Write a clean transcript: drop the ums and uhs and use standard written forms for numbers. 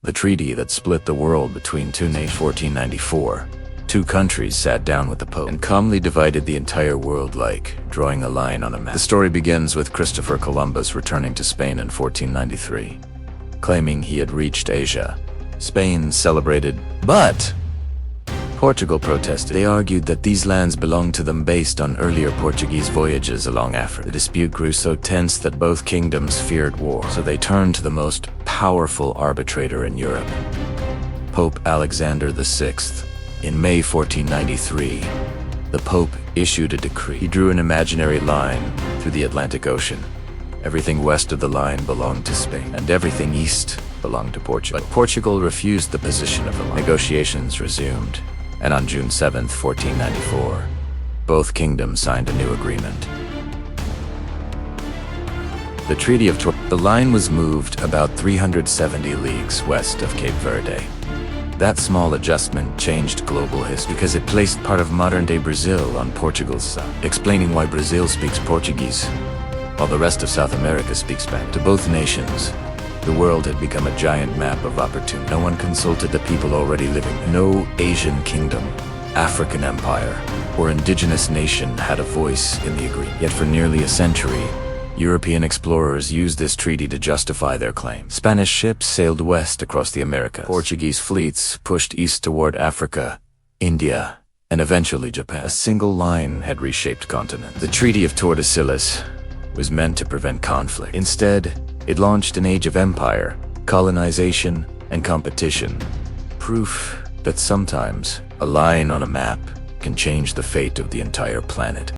the treaty that split the world between two nations. 1494. Two countries sat down with the Pope and calmly divided the entire world, like drawing a line on a map. The story begins with Christopher Columbus returning to Spain in 1493, claiming he had reached Asia. Spain celebrated, but Portugal protested. They argued that these lands belonged to them based on earlier Portuguese voyages along Africa. The dispute grew so tense that both kingdoms feared war, so they turned to the most powerful arbitrator in Europe, Pope Alexander VI. In May 1493, the Pope issued a decree. He drew an imaginary line through the Atlantic Ocean. Everything west of the line belonged to Spain, and everything east belonged to Portugal. But Portugal refused the position of the line. Negotiations resumed, and on June 7, 1494, both kingdoms signed a new agreement. The Treaty of Tordesillas. The line was moved about 370 leagues west of Cape Verde. That small adjustment changed global history because it placed part of modern-day Brazil on Portugal's side, explaining why Brazil speaks Portuguese, while the rest of South America speaks Spanish. To both nations, the world had become a giant map of opportunity. No one consulted the people already living there. No Asian kingdom, African empire, or indigenous nation had a voice in the agreement. Yet for nearly a century, European explorers used this treaty to justify their claims. Spanish ships sailed west across the Americas. Portuguese fleets pushed east toward Africa, India, and eventually Japan. A single line had reshaped continents. The Treaty of Tordesillas was meant to prevent conflict. Instead, it launched an age of empire, colonization, and competition. Proof that sometimes a line on a map can change the fate of the entire planet.